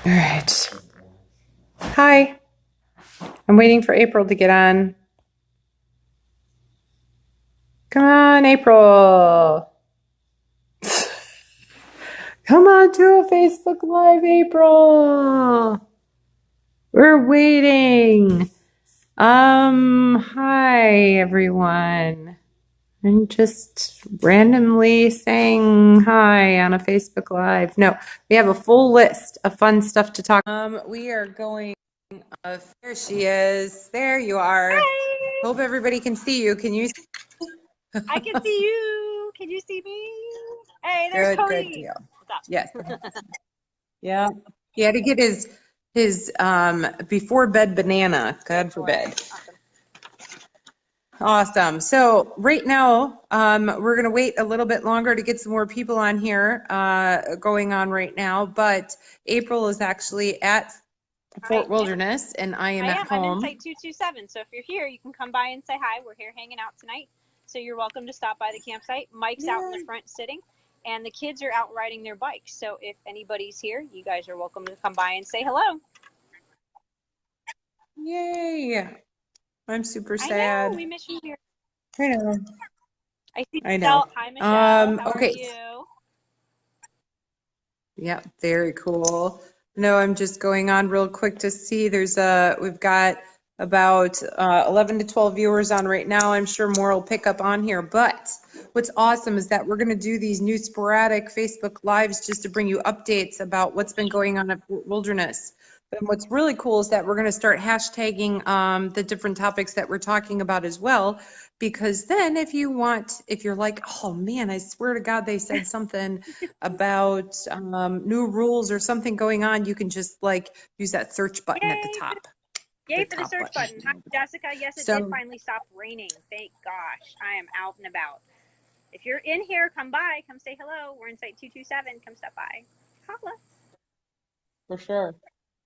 All right. Hi. I'm waiting for April to get on. Come on, April. Come on to a Facebook Live, April. We're waiting. Hi, everyone. I'm just randomly saying hi on a Facebook Live. No, we have a full list of fun stuff to talk. We are going. There she is. There you are. Hi. Hope everybody can see you. Can you? I can see you. Can you see me? Hey, there's Good, good Cody. deal. What's up? Yes. Yeah. He had to get his before bed banana. God forbid. Awesome. Awesome. So right now, we're gonna wait a little bit longer to get some more people on here, going on right now. But April is actually at Fort Wilderness, and I am at I'm in home. Site 227. So if you're here, you can come by and say hi. We're here hanging out tonight. So you're welcome to stop by the campsite. Mike's out in the front sitting, and the kids are out riding their bikes. So if anybody's here, you guys are welcome to come by and say hello. Yay! I'm super I know. sad. We miss you here. I know. I see I know. Michelle. Hi, Michelle. How are Okay. you? Yeah, very cool. No, I'm just going on real quick to see. We've got about 11 to 12 viewers on right now. I'm sure more will pick up on here. But what's awesome is that we're going to do these new sporadic Facebook Lives just to bring you updates about what's been going on at Wilderness. And what's really cool is that we're going to start hashtagging the different topics that we're talking about as well. Because then if you're like, oh man, I swear to God, they said something about new rules or something going on, you can just like use that search button at the Yay! top. Yay The for the top search button. Hi, button. Jessica. Yes, it did So finally stop raining. Thank gosh. I am out and about. If you're in here, come by. Come say hello. We're in Site 227. Come stop by. Holla. for sure.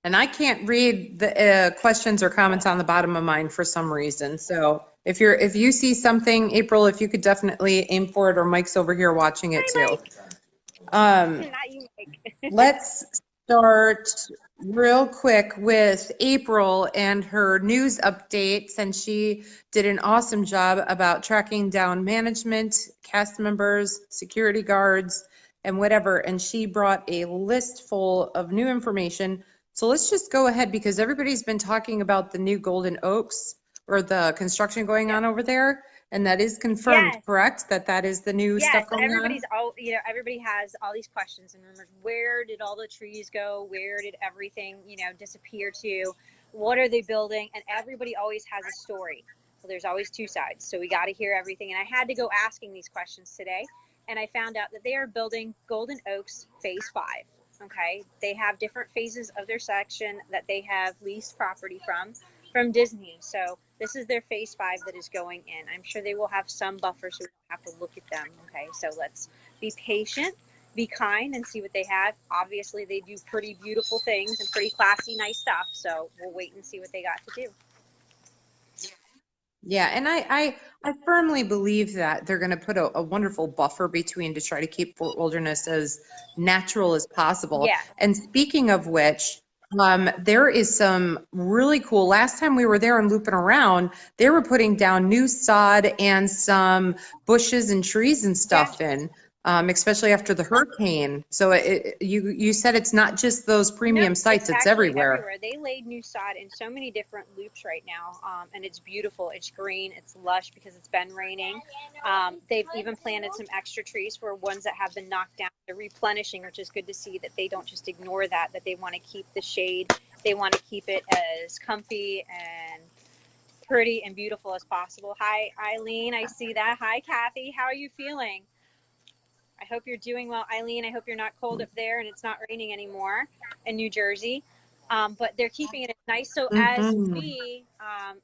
And I can't read the questions or comments on the bottom of mine for some reason. So if you see something, April, if you could definitely aim for it, or Mike's over here watching it Hi, too. Mike. Um, Not you, Mike. Let's start real quick with April and her news updates. And she did an awesome job about tracking down management, cast members, security guards, and whatever. And she brought a list full of new information. So let's just go ahead, because everybody's been talking about the new Golden Oaks, or the construction going on over there. And that is confirmed, Yes. correct? That is the new Yes, stuff going on? everybody has all these questions and rumors. Where did all the trees go? Where did everything, disappear to? What are they building? And everybody always has a story. So there's always two sides. So we got to hear everything. And I had to go asking these questions today. And I found out that they are building Golden Oaks Phase 5. Okay. They have different phases of their section that they have leased property from Disney. So this is their phase 5 that is going in. I'm sure they will have some buffer, so we don't have to look at them. Okay, so let's be patient, be kind, and see what they have. Obviously, they do pretty beautiful things and pretty classy, nice stuff. So we'll wait and see what they got to do. Yeah, and I firmly believe that they're going to put a wonderful buffer between to try to keep Fort Wilderness as natural as possible. Yeah. And speaking of which, there is some really cool. Last time we were there and looping around, they were putting down new sod and some bushes and trees and stuff in, especially after the hurricane. So you said it's not just those No, premium sites; it's it's actually everywhere. everywhere. They laid new sod in so many different loops right now, and it's beautiful. It's green, it's lush because it's been raining. They've even planted some extra trees for ones that have been knocked down. They're replenishing, which is good to see that they don't just ignore that they want to keep the shade. They want to keep it as comfy and pretty and beautiful as possible. Hi, Eileen. I see that. Hi, Kathy. How are you feeling? I hope you're doing well, Eileen. I hope you're not cold up there and it's not raining anymore in New Jersey. But they're keeping it nice. So as Mm-hmm. we,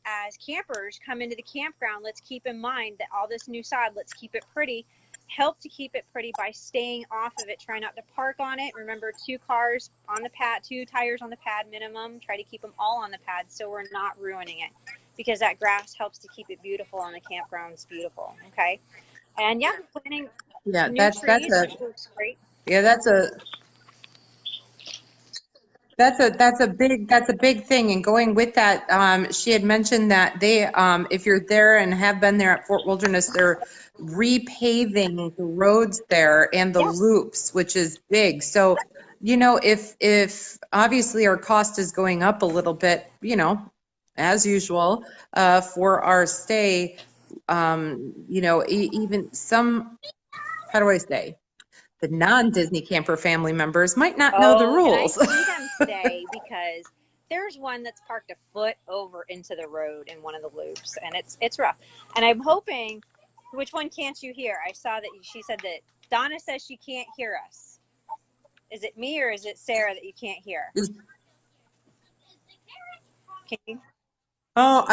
as campers, come into the campground, let's keep in mind that all this new sod, let's keep it pretty. Help to keep it pretty by staying off of it. Try not to park on it. Remember, 2 cars on the pad, 2 tires on the pad minimum. Try to keep them all on the pad so we're not ruining it, because that grass helps to keep it beautiful and the campground's beautiful. Okay. And yeah, planting Yeah, new that's trees, a which looks great. yeah, that's a That's a big thing. And going with that, she had mentioned that they, if you're there and have been there at Fort Wilderness, they're repaving the roads there and the Yes. loops, which is big. So, if obviously our cost is going up a little bit, as usual, for our stay, even some, how do I say? The non-Disney camper family members might not know the Oh, and I rules. see them today because there's one that's parked a foot over into the road in one of the loops, and it's rough. And I'm hoping, which one can't you hear? I saw that she said that Donna says she can't hear us. Is it me or is it Sarah that you can't hear? Can you? Oh,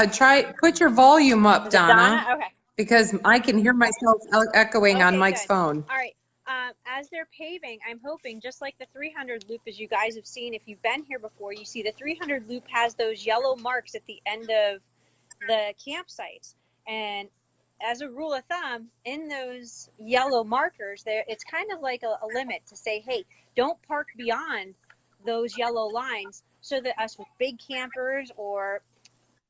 put your volume up, Is it Donna? Donna, Okay. because I can hear myself echoing on Okay, Mike's good. phone. All right. As they're paving, I'm hoping, just like the 300 loop, as you guys have seen, if you've been here before, you see the 300 loop has those yellow marks at the end of the campsites. And as a rule of thumb, in those yellow markers, there it's kind of like a limit to say, hey, don't park beyond those yellow lines, so that us with big campers or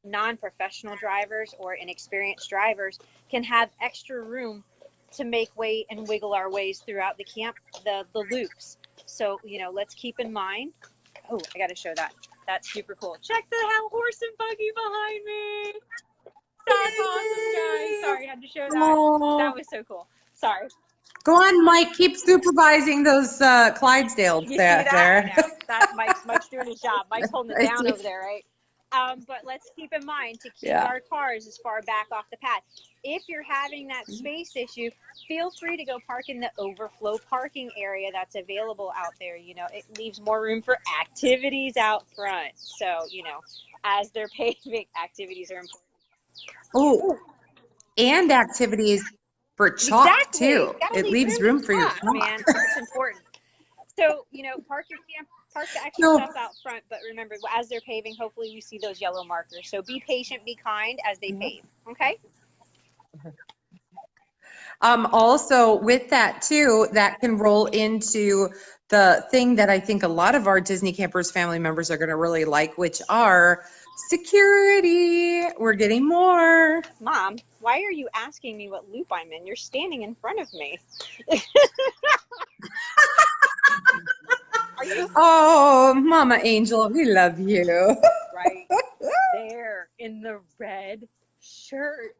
non-professional drivers or inexperienced drivers can have extra room to make way and wiggle our ways throughout the loops. So, let's keep in mind. Oh, I got to show that. That's super cool. Check the hell horse and buggy behind me. That's awesome, guys. Sorry, I had to show that. Oh, That was so cool. Sorry. go on, Mike. Keep supervising those Clydesdales You see that? there. I know. That's Mike's doing his job. Mike's holding it I down see. over there, right? But let's keep in mind to keep Yeah. our cars as far back off the path. If you're having that space issue, feel free to go park in the overflow parking area that's available out there. It leaves more room for activities out front. So, as they're paving, activities are important. Oh, and activities for chalk Exactly. too. Gotta It leave leaves room to room for your talk, chalk. man. It's important. So, park the extra So, stuff out front, but remember, as they're paving, hopefully we see those yellow markers. So be patient, be kind as they pave. Okay? also with that too, that can roll into the thing that I think a lot of our Disney campers family members are going to really like, which are security. We're getting more. Mom, why are you asking me what loop I'm in? You're standing in front of me. Are you Oh, Mama Angel, we love you. right there in the red shirt?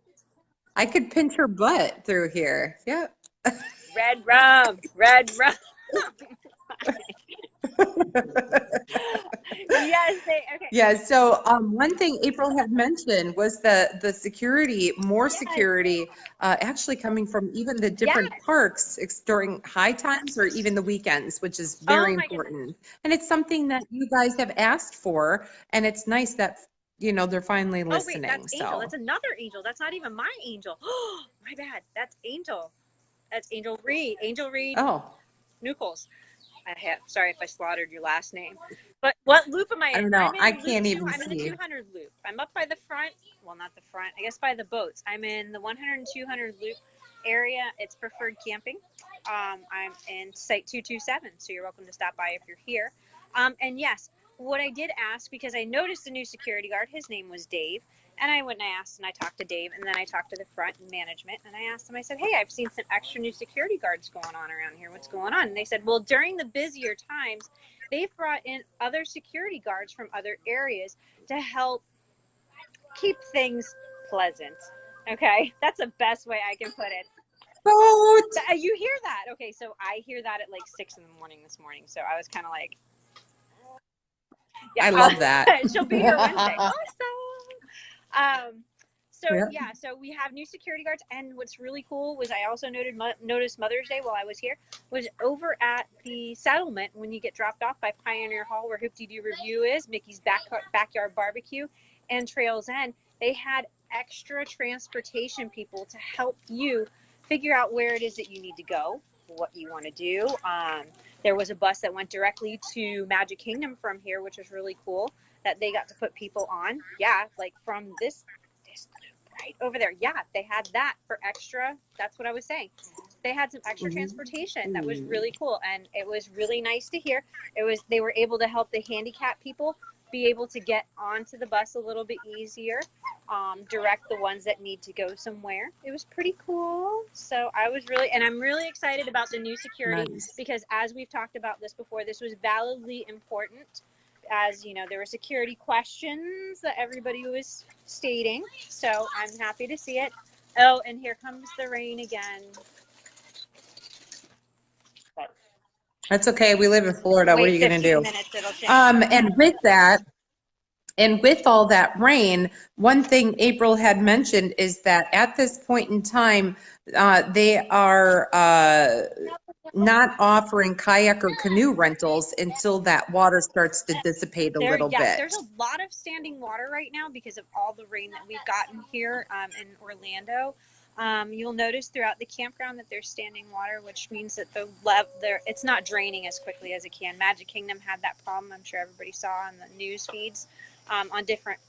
I could pinch her butt through here. Yep. Red rum, red rum. Yes, okay. Yeah, so one thing April had mentioned was the security, more Yes, security, actually coming from even the different yes. parks during high times or even the weekends, which is Oh very my goodness. important. And it's something that you guys have asked for, and it's nice that, they're finally Oh wait, that's listening. Angel. So, That's another Angel. That's not even my Angel. Oh, my bad. That's Angel. That's Angel Reed. Angel Reed oh, Nucles. Sorry if I slaughtered your last name. But what loop am I I in? don't know. I'm I in loop can't two. even I'm in the see. 200 loop. I'm up by the front. Well, not the front. I guess by the boats. I'm in the 100 and 200 loop area. It's preferred camping. I'm in site 227, so you're welcome to stop by if you're here. And yes, what I did ask, because I noticed a new security guard, his name was Dave, and I went and I asked and I talked to Dave, and then I talked to the front management, and I asked them, I said, hey, I've seen some extra new security guards going on around here. What's going on? And they said, well, during the busier times, they've brought in other security guards from other areas to help keep things pleasant. Okay, that's the best way I can put it. Boat. You hear that? Okay, so I hear that at like 6 in the morning this morning. So I was kind of like, yeah, I love that. she'll be here Wednesday. Awesome. So Yeah. yeah, so we have new security guards, and what's really cool was I also noticed Mother's Day while I was here was over at the settlement when you get dropped off by Pioneer Hall, where Hoop-Dee-Doo Review is, Mickey's Backyard Barbecue, and Trails End. They had extra transportation people to help you figure out where it is that you need to go, what you want to do. There was a bus that went directly to Magic Kingdom from here, which was really cool that they got to put people on. Yeah, like from this loop right over there. Yeah, they had that for extra. That's what I was saying. they had some extra Mhm. transportation that was really cool, and it was really nice to hear. They were able to help the handicapped people be able to get onto the bus a little bit easier, direct the ones that need to go somewhere. It was pretty cool. So I'm really excited about the new security, Nice. because as we've talked about this before, this was validly important. As you know, there were security questions that everybody was stating. So I'm happy to see it. Oh, and here comes the rain again. That's okay. We live in Florida. What are Wait you going to 15 do? minutes, it'll change. And with that, and with all that rain, one thing April had mentioned is that at this point in time, they are not offering kayak or canoe rentals until that water starts to dissipate a little bit. There's a lot of standing water right now because of all the rain that we've gotten here in Orlando. You'll notice throughout the campground that there's standing water, which means that it's not draining as quickly as it can. Magic Kingdom had that problem. I'm sure everybody saw on the news feeds on different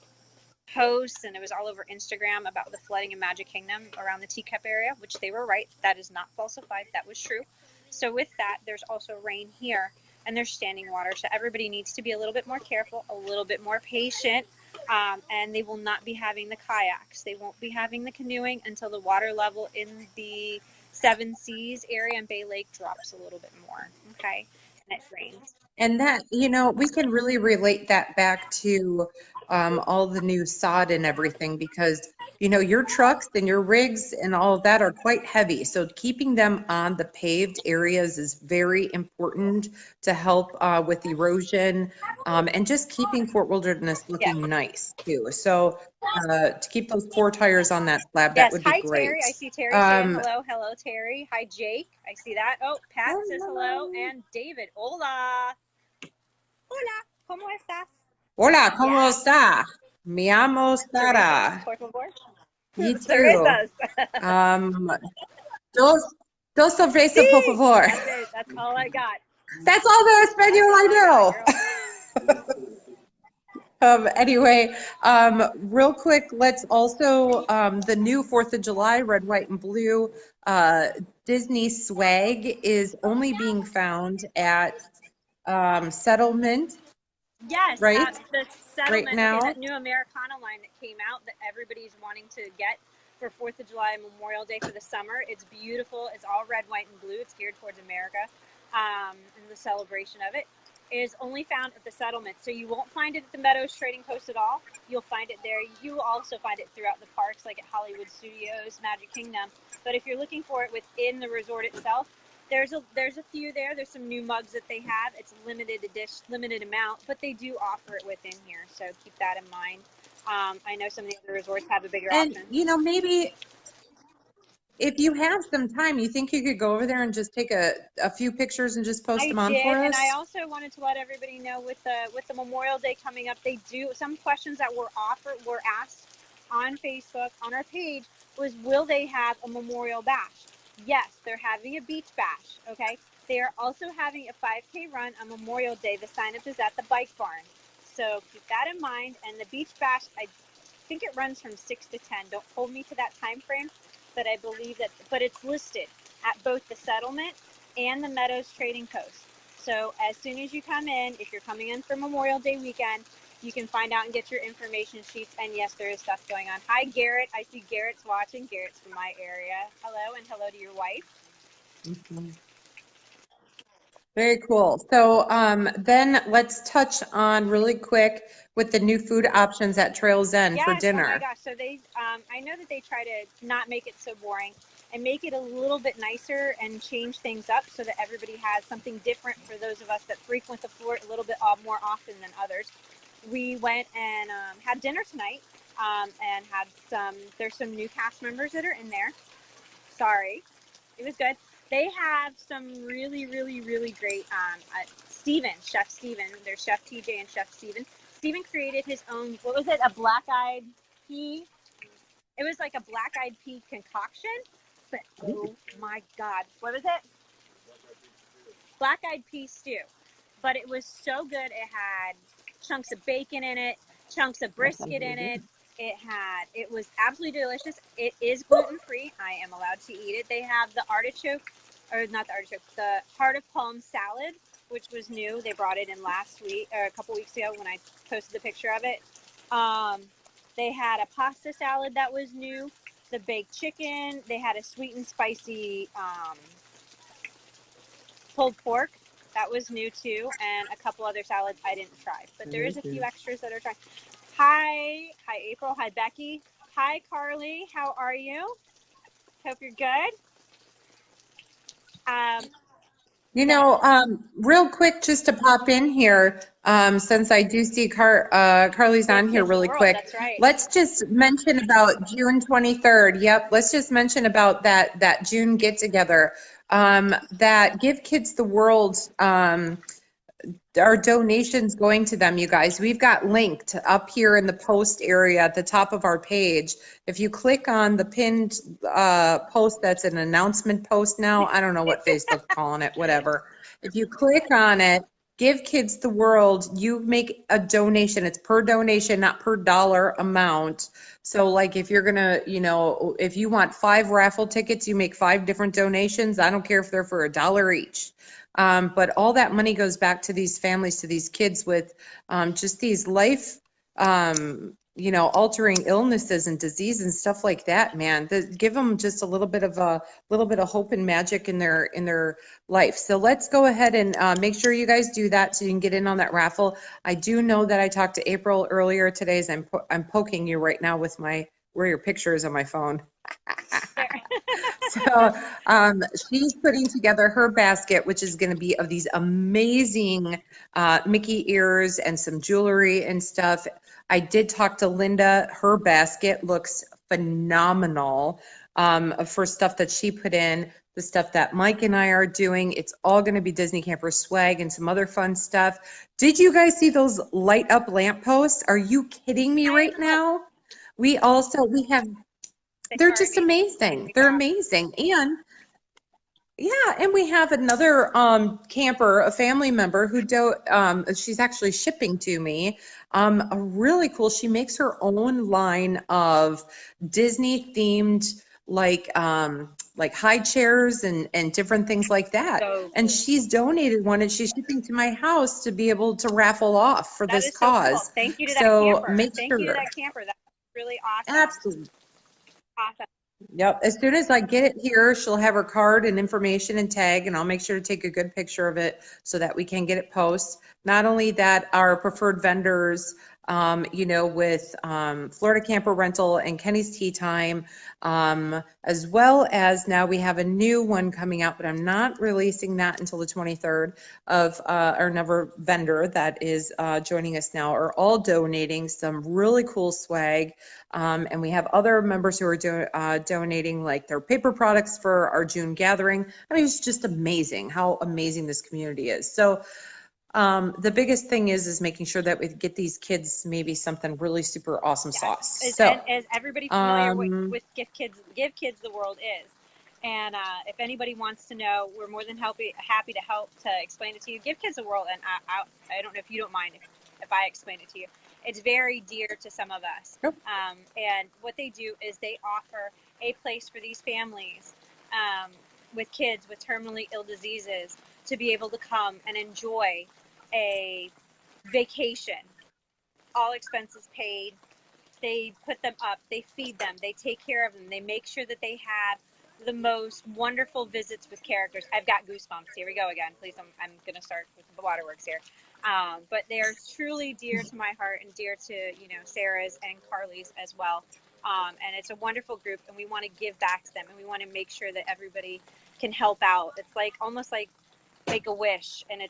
posts, and it was all over Instagram about the flooding in Magic Kingdom around the teacup area, which they were right. That is not falsified. That was true. So with that, there's also rain here, and there's standing water. So everybody needs to be a little bit more careful, a little bit more patient, and they will not be having the kayaks. They won't be having the canoeing until the water level in the Seven Seas area and Bay Lake drops a little bit more. Okay, and it rains. And that, we can really relate that back to all the new sod and everything because, your trucks and your rigs and all of that are quite heavy. So keeping them on the paved areas is very important to help with erosion and just keeping Fort Wilderness Yes. looking nice too. So to keep those 4 tires on that slab, that Yes. would be Hi, great. Terry. I see Terry saying hello. Hello, Terry. Hi, Jake. I see that. Oh, Pat says hello. And David. Hola. Hola. ¿Cómo estás? Hola, ¿cómo Yeah. está? Me llamo Cervezas, Sara. por favor. You too. Cervezas. Um, dos cervezas, Sí. por favor. That's it. That's all I got. That's all the Espanol I know. Girl. Anyway, real quick, let's also, the new 4th of July, red, white, and blue, Disney swag is only being found at Settlement, Yes, right? the Right settlement. Okay, now. that new Americana line that came out that everybody's wanting to get for 4th of July and Memorial Day for the summer. It's beautiful. It's all red, white, and blue. It's geared towards America, and the celebration of it is only found at the settlement. So you won't find it at the Meadows Trading Post at all. You'll find it there. You will also find it throughout the parks, like at Hollywood Studios, Magic Kingdom. But if you're looking for it within the resort itself, there's a few there. There's some new mugs that they have. It's limited amount, but they do offer it within here. So keep that in mind. I know some of the other resorts have a bigger And, option. maybe if you have some time, you think you could go over there and just take a few pictures and just post them on for us? And I also wanted to let everybody know with the Memorial Day coming up, they do some questions that were asked on Facebook on our page was, will they have a Memorial Bash? Yes, they're having a beach bash. Okay, they are also having a 5K run on Memorial Day. The sign up is at the Bike Barn, so keep that in mind. And the beach bash, I think it runs from 6 to 10. Don't hold me to that time frame, but I believe but it's listed at both the settlement and the Meadows Trading Post. So as soon as you come in, if you're coming in for Memorial Day weekend, you can find out and get your information sheets. And yes, there is stuff going on. Hi, Garrett. I see Garrett's watching. Garrett's from my area. Hello, and hello to your wife. Mhm. Very cool. So then let's touch on really quick with the new food options at Trails End for Yes, oh my dinner. gosh. So I know that they try to not make it so boring and make it a little bit nicer and change things up so that everybody has something different for those of us that frequent the fort a little bit more often than others. We went and had dinner tonight and had there's some new cast members that are in there. Sorry. It was good. They have some really, really, really great Chef Steven. There's Chef TJ and Chef Steven. Steven created his own, what was it, a black-eyed pea? It was like a black-eyed pea concoction, but oh my God. What was it? Black-eyed pea stew. But it was so good. It had chunks of bacon in it, chunks of brisket in it, It was absolutely delicious. It is gluten free. I am allowed to eat it. They have the artichoke, or not the artichoke, the heart of palm salad, which was new. They brought it in last week or a couple weeks ago when I posted the picture of it. Um, they had a pasta salad that was new. The baked chicken. They had a sweet and spicy pulled pork. That was new too, and a couple other salads I didn't try. But there is a few extras that are trying. Hi April. Hi Becky. Hi Carly. How are you? Hope you're good. Um, yes, Real quick, just to pop in here, since I do see Carly's Give on here Kids the really World. quick, That's right. let's just mention about June 23rd. Yep, let's just mention about that June get together. That Give Kids the World. Our donations going to them, you guys. We've got linked up here in the post area at the top of our page. If you click on the pinned post, that's an announcement post now. I don't know what Facebook's calling it, whatever. If you click on it, Give Kids the World, you make a donation. It's per donation, not per dollar amount. So like if you're gonna, if you want 5 raffle tickets, you make 5 different donations. I don't care if they're for $1 each. But all that money goes back to these families, to these kids with just these life, altering illnesses and disease and stuff like that, man. Give them just a little bit of hope and magic in their life. So let's go ahead and make sure you guys do that so you can get in on that raffle. I do know that I talked to April earlier today as I'm poking you right now with where your picture is on my phone. So she's putting together her basket, which is going to be of these amazing Mickey ears and some jewelry and stuff. I did talk to Linda. Her basket looks phenomenal for stuff that she put in, the stuff that Mike and I are doing. It's all going to be Disney Camper swag and some other fun stuff. Did you guys see those light up lampposts? Are you kidding me right now? We have, they're just amazing. They're amazing. And yeah, and we have another camper, a family member she's actually shipping to me. A really cool, she makes her own line of Disney themed like high chairs and different things like that. so And cool. she's donated one and she's shipping to my house to be able to raffle off for That this is so cool. cause. Thank you to that So camper. make Thank you to sure. that camper. That's really awesome. Absolutely. Awesome. Yep. As soon as I get it here, she'll have her card and information and tag, and I'll make sure to take a good picture of it so that we can get it post. Not only that, our preferred vendors, with Florida Camper Rental and Kenny's Tea Time, as well as now we have a new one coming out, but I'm not releasing that until the 23rd of our another vendor that is joining us now are all donating some really cool swag. And we have other members who are donating like their paper products for our June gathering. I mean, it's just amazing how amazing this community is. So the biggest thing is making sure that we get these kids maybe something really super awesome sauce. Yes. So, And is everybody familiar with Give Kids the World is? And if anybody wants to know, we're more than happy to help to explain it to you. Give Kids the World, and I don't know if you don't mind if I explain it to you. It's very dear to some of us. Nope. And what they do is they offer a place for these families with kids with terminally ill diseases to be able to come and enjoy a vacation, all expenses paid. They put them up, they feed them, they take care of them, they make sure that they have the most wonderful visits with characters. I've got goosebumps. Here we go again. Please, I'm going to start with the waterworks here. But they are truly dear to my heart and dear to, Sarah's and Carly's as well. And it's a wonderful group, and we want to give back to them, and we want to make sure that everybody can help out. It's like almost like Make-A-Wish, and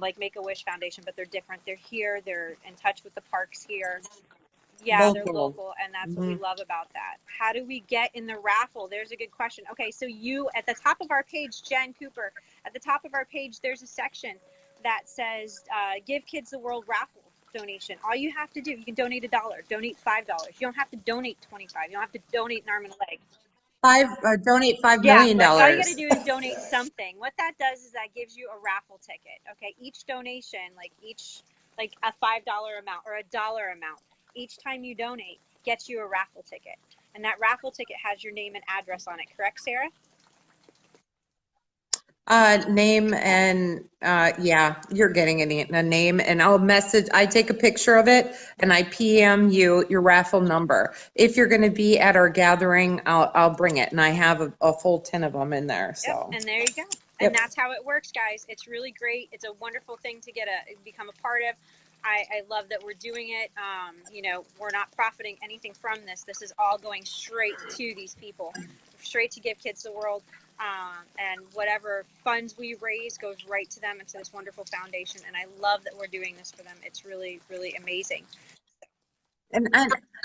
like Make-A-Wish Foundation, but they're different. They're here. They're in touch with the parks here. Yeah, they're local, and that's what we love about that. How do we get in the raffle? There's a good question. Okay, so at the top of our page, Jen Cooper, at the top of our page, there's a section that says Give Kids the World raffle donation. All you have to do, you can donate $1, donate $5. You don't have to donate 25. You don't have to donate an arm and a leg. Donate $5 Yeah, million. but all you got to do is donate something. What that does is that gives you a raffle ticket. Okay, each donation, like a $5 amount or a dollar amount, each time you donate, gets you a raffle ticket. And that raffle ticket has your name and address on it, correct, Sarah? Name and, yeah, you're getting a name, and I'll message, I take a picture of it and I PM you your raffle number. If you're going to be at our gathering, I'll bring it, and I have a full 10 of them in there, Yep, so. and there you go. Yep. And that's how it works, guys. It's really great. It's a wonderful thing to become a part of. I love that we're doing it. You know, we're not profiting anything from this. This is all going straight to these people, straight to Give Kids the World. And whatever funds we raise goes right to them and to this wonderful foundation. And I love that we're doing this for them. It's really, really amazing.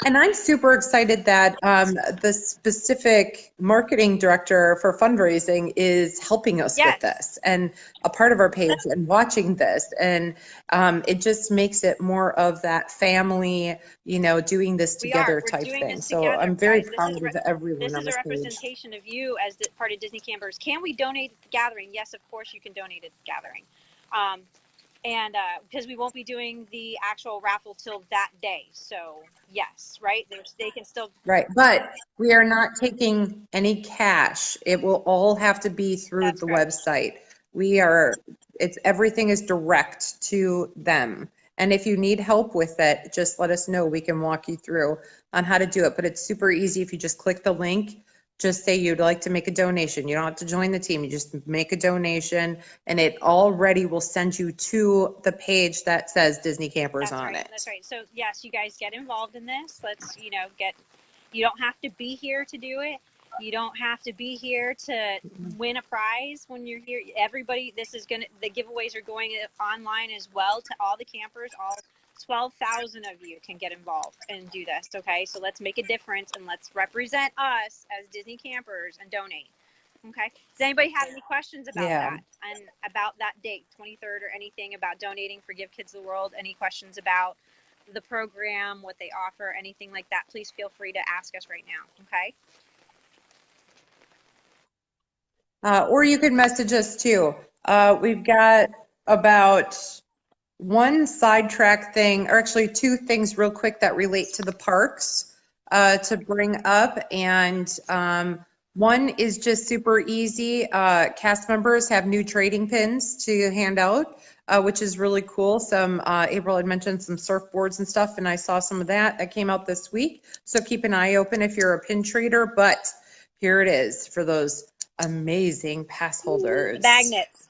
And I'm super excited that the specific marketing director for fundraising is helping us with this and a part of our page and watching this. And it just makes it more of that family, you know, doing this together type thing. So I'm very proud of everyone This on is this a page. representation of you as part of Disney Campers. Can we donate at the gathering? Yes, of course you can donate at the gathering. And because we won't be doing the actual raffle till that day. So yes, right? They can still. Right, but we are not taking any cash. It will all have to be through the website. Everything is direct to them. And if you need help with it, just let us know. We can walk you through on how to do it. But it's super easy if you just click the link. Just say you'd like to make a donation. You don't have to join the team. You just make a donation, and it already will send you to the page that says Disney Campers on it. That's right. So yes, you guys get involved in this. Let's, you don't have to be here to do it. You don't have to be here to win a prize when you're here. Everybody, the giveaways are going online as well to all the campers. All 12,000 of you can get involved and do this. Okay, so let's make a difference and let's represent us as Disney Campers and donate. Okay. Does anybody have any questions about that and about that date, 23rd, or anything about donating for Give Kids the World? Any questions about the program, what they offer, anything like that? Please feel free to ask us right now. Okay. Or you could message us too. We've got about one sidetrack thing, or actually two things real quick that relate to the parks to bring up. And one is just super easy. Cast members have new trading pins to hand out, which is really cool. April had mentioned some surfboards and stuff, and I saw some of that came out this week. So keep an eye open if you're a pin trader, but here it is for those amazing pass holders. Magnets.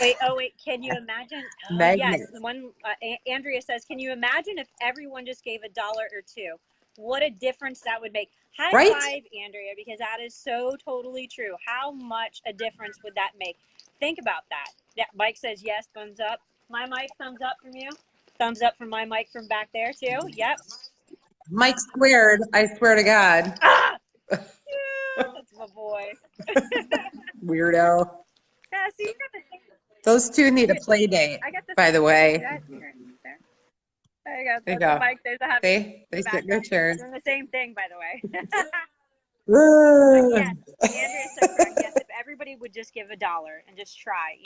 Wait, can you imagine? Magnets. Yes, Andrea says, can you imagine if everyone just gave $1 or $2? What a difference that would make. High five, Andrea, because that is so totally true. How much a difference would that make? Think about that. Mike says yes, thumbs up. My mic, thumbs up from you. Thumbs up from my mic from back there too. Yep. Mike squared, I swear to God. Ah! Yeah, that's my boy. Weirdo. Yeah, see, those two need a play date, by the way. There you go. There you go. Mike, there's a happy. They sit good chairs. Doing the same thing, by the way. Yes, Andrea said correct. Yes, if everybody would just give $1 and just try,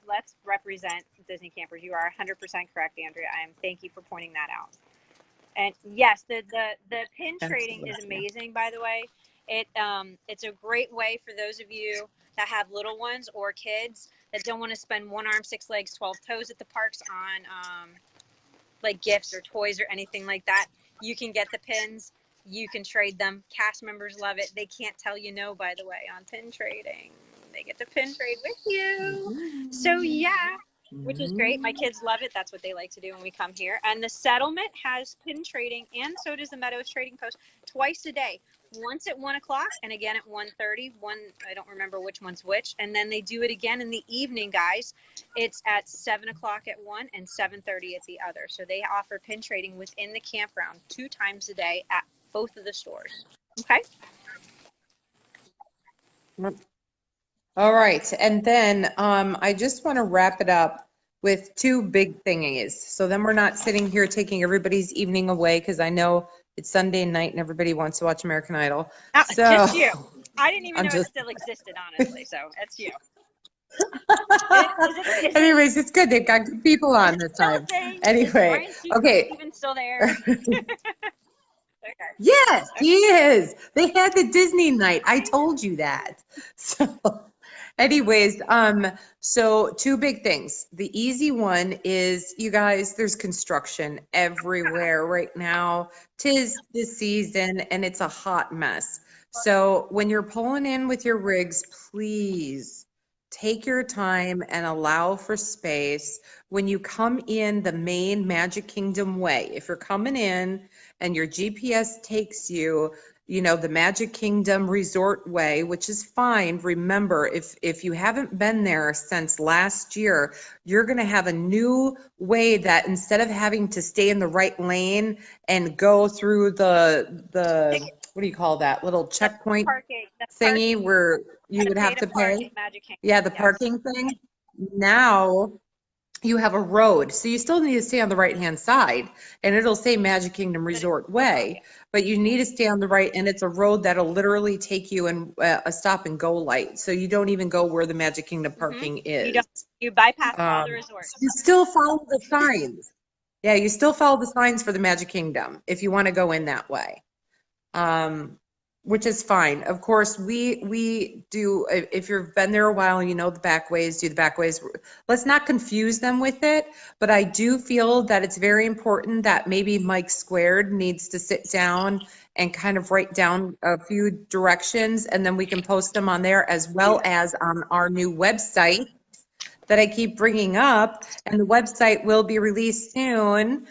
let's represent Disney Campers. You are 100% correct, Andrea. Thank you for pointing that out. And yes, the pin trading is amazing, by the way. It's a great way for those of you that have little ones or kids that don't want to spend 1 arm, 6 legs, 12 toes at the parks on like gifts or toys or anything like that. You can get the pins. You can trade them. Cast members love it. They can't tell you no, by the way, on pin trading. They get to pin trade with you. So yeah, which is great. My kids love it. That's what they like to do when we come here. And the settlement has pin trading, and so does the Meadows Trading Post, twice a day. Once at 1 o'clock and again at 1:30. I don't remember which one's which. And then they do it again in the evening, guys. It's at 7 o'clock at one and 7:30 at the other. So they offer pin trading within the campground 2 times a day at both of the stores. Okay. All right. And then I just want to wrap it up with 2 big thingies. So then we're not sitting here taking everybody's evening away, because I know it's Sunday night and everybody wants to watch American Idol. So, just you. I didn't even know it still existed, honestly. So that's you. Anyways, it's good. They've got good people on this time. Anyway, okay. Even still there. Yes, he is. They had the Disney night. I told you that. So, anyways, so two big things. The easy one is, you guys, there's construction everywhere right now. Tis the season and it's a hot mess. So when you're pulling in with your rigs, please take your time and allow for space. When you come in the main Magic Kingdom way, if you're coming in and your GPS takes you, you know, the Magic Kingdom Resort way, which is fine. Remember, if you haven't been there since last year, you're going to have a new way that instead of having to stay in the right lane and go through the what do you call that little checkpoint The thingy parking, where you would have to pay? Yeah, the parking thing. Now you have a road. So you still need to stay on the right-hand side, and it'll say Magic Kingdom Resort Way, but you need to stay on the right, and it's a road that'll literally take you in a stop and go light. So you don't even go where the Magic Kingdom parking is. You bypass all the resorts. So you still follow the signs. Yeah, you still follow the signs for the Magic Kingdom if you want to go in that way. Which is fine. Of course, we do, if you've been there a while, you know the back ways, do the back ways. Let's not confuse them with it, but I do feel that it's very important that maybe Mike Squared needs to sit down and kind of write down a few directions, and then we can post them on there as well as on our new website that I keep bringing up, and the website will be released soon.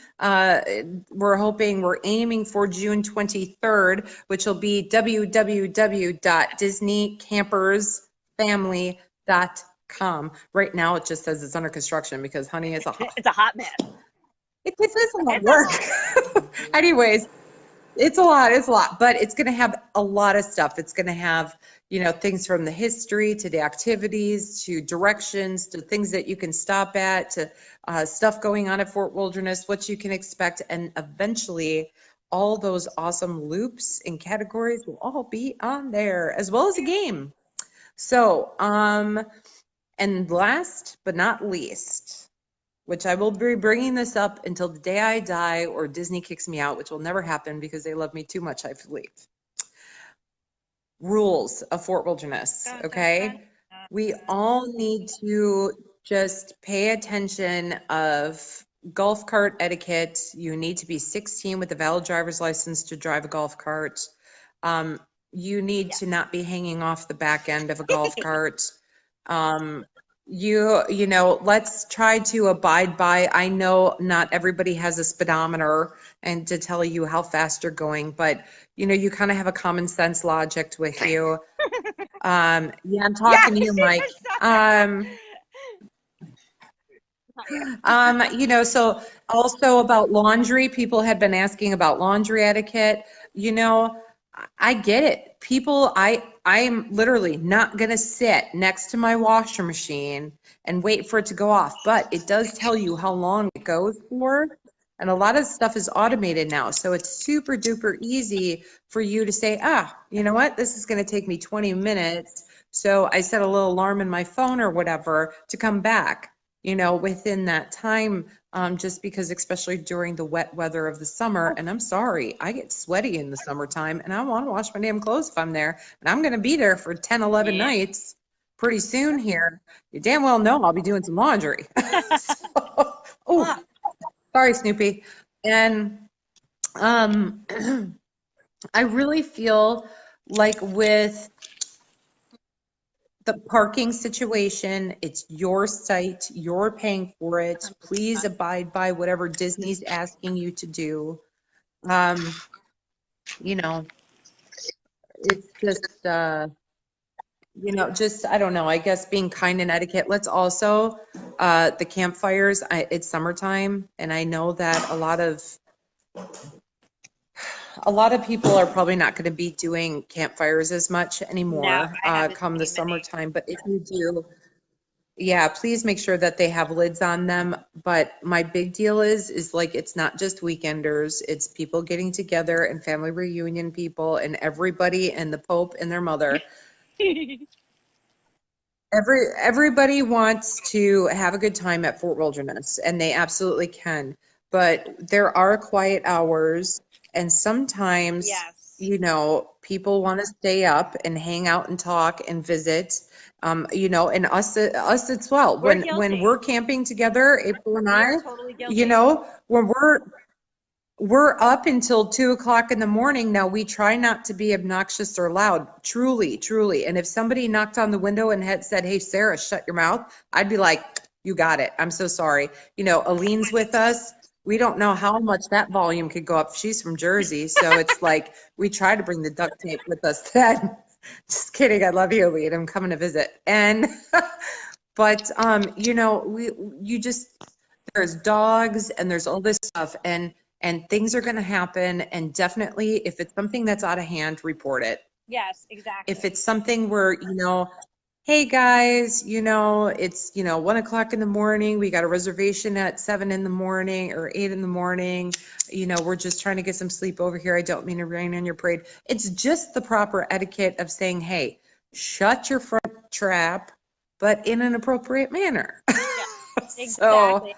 We're aiming for June 23rd, which will be www.disneycampersfamily.com. Right now, it just says it's under construction because, honey, it's a hot mess. It's a lot of work. Anyways, it's a lot, but it's going to have a lot of stuff. It's going to have, you know, things from the history to the activities to directions to things that you can stop at to stuff going on at Fort Wilderness, what you can expect, and eventually all those awesome loops and categories will all be on there, as well as a game. So, and last but not least, which I will be bringing this up until the day I die or Disney kicks me out, which will never happen because they love me too much, I believe. Rules of Fort Wilderness, okay? We all need to just pay attention of golf cart etiquette. You need to be 16 with a valid driver's license to drive a golf cart. You need to not be hanging off the back end of a golf cart. You know, let's try to abide by, I know not everybody has a speedometer and to tell you how fast you're going, but you know, you kind of have a common sense logic with you. Yeah, I'm talking to you, Mike. You know, so also about laundry, people had been asking about laundry etiquette. You know, I get it. People, I am literally not going to sit next to my washer machine and wait for it to go off, but it does tell you how long it goes for. And a lot of stuff is automated now. So it's super duper easy for you to say, you know what? This is going to take me 20 minutes. So I set a little alarm in my phone or whatever to come back, you know, within that time, just because, especially during the wet weather of the summer. And I'm sorry, I get sweaty in the summertime and I want to wash my damn clothes if I'm there. And I'm going to be there for 10, 11 nights pretty soon here. You damn well know I'll be doing some laundry. Sorry, Snoopy. And I really feel like with the parking situation, it's your site, you're paying for it. Please abide by whatever Disney's asking you to do. You know, it's just, you know, just, I don't know, I guess being kind and etiquette. Let's also, the campfires, it's summertime, and I know that a lot of people are probably not going to be doing campfires as much anymore come the summertime. But if you do, yeah, please make sure that they have lids on them. But my big deal is like, it's not just weekenders, it's people getting together and family reunion people and everybody and the Pope and their mother. Everybody wants to have a good time at Fort Wilderness, and they absolutely can. But there are quiet hours. And sometimes, Yes. you know, people want to stay up and hang out and talk and visit. You know, and us as well. We're When guilty. we're camping together, April and We I, are totally you guilty. know, when we're up until 2 o'clock in the morning. Now we try not to be obnoxious or loud, truly, truly. And if somebody knocked on the window and had said, "Hey, Sarah, shut your mouth," I'd be like, "You got it. I'm so sorry." You know, Aline's with us. We don't know how much that volume could go up. She's from Jersey, so it's like we try to bring the duct tape with us then. Just kidding. I love you, Aline. I'm coming to visit. And but you know, you just there's dogs and there's all this stuff and things are going to happen, and definitely if it's something that's out of hand, report it. Yes, exactly. If it's something where, you know, hey guys, you know, it's, you know, 1 o'clock in the morning, we got a reservation at 7 in the morning or 8 in the morning, you know, we're just trying to get some sleep over here, I don't mean to rain on your parade. It's just the proper etiquette of saying, hey, shut your front trap, but in an appropriate manner. So, Exactly.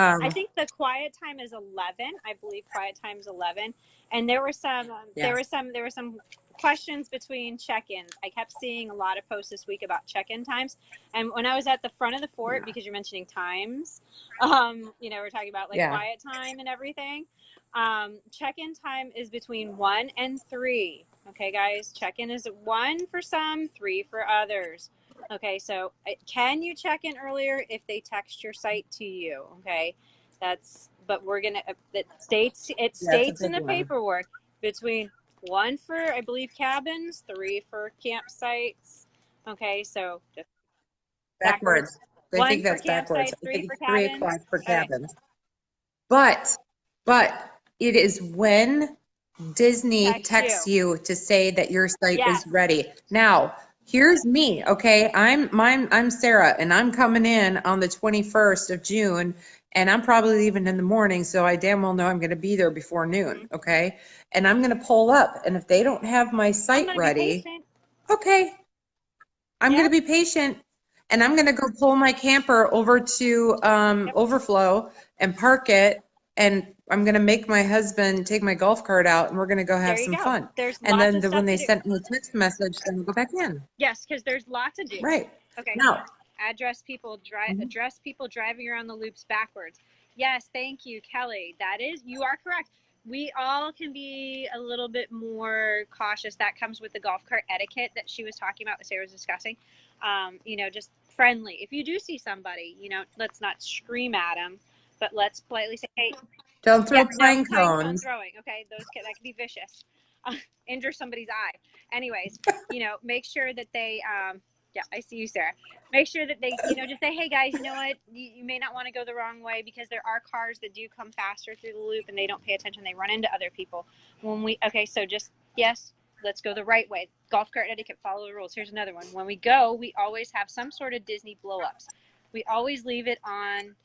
I think the quiet time is 11. I believe quiet time is 11. And there were some, yeah. there were some questions between check-ins. I kept seeing a lot of posts this week about check-in times. And when I was at the front of the fort, because you're mentioning times, you know, we're talking about like Yeah. quiet time and everything. Check-in time is between 1 and 3. Okay, guys, check-in is 1 for some, 3 for others. Okay, so can you check in earlier if they text your site to you? Okay, but we're gonna, it states That's a in big the one. paperwork between 1 for, I believe, cabins, 3 for campsites. Okay, so just backwards. I 1 think for that's backwards. campsites, I 3 think for it's 3 cabins. o'clock for Okay, cabins. But, it is when Disney text texts you. you to say that your site is Yes. ready. Now, here's me, okay? I'm Sarah, and I'm coming in on the 21st of June, and I'm probably leaving in the morning, so I damn well know I'm gonna be there before noon, okay? And I'm gonna pull up, and if they don't have my I'm site gonna be ready, patient. okay, I'm going to Yep. be patient, and I'm going to go pull my camper over to Yep. Overflow and park it. And I'm going to make my husband take my golf cart out, and we're going to go have There you some go. fun. There's And lots then of when stuff they to do. sent me a text message, then we'll go back in. Yes, because there's lots to do. Right. Okay. Now, Address people driving around the loops backwards. Yes, thank you, Kelly. You are correct. We all can be a little bit more cautious. That comes with the golf cart etiquette that she was talking about, that Sarah was discussing. You know, just friendly. If you do see somebody, you know, let's not scream at them, but let's politely say, "Hey, don't yeah, throw no pine pine cone cones. throwing." Okay, that can be vicious. Injure somebody's eye. Anyways, you know, make sure that they yeah, I see you, Sarah. Make sure that they, you know, just say, "Hey guys, you know what? You may not want to go the wrong way," because there are cars that do come faster through the loop and they don't pay attention. They run into other people. Okay, so just, yes, let's go the right way. Golf cart etiquette, follow the rules. Here's another one. When we go, we always have some sort of Disney blow ups. We always leave it on.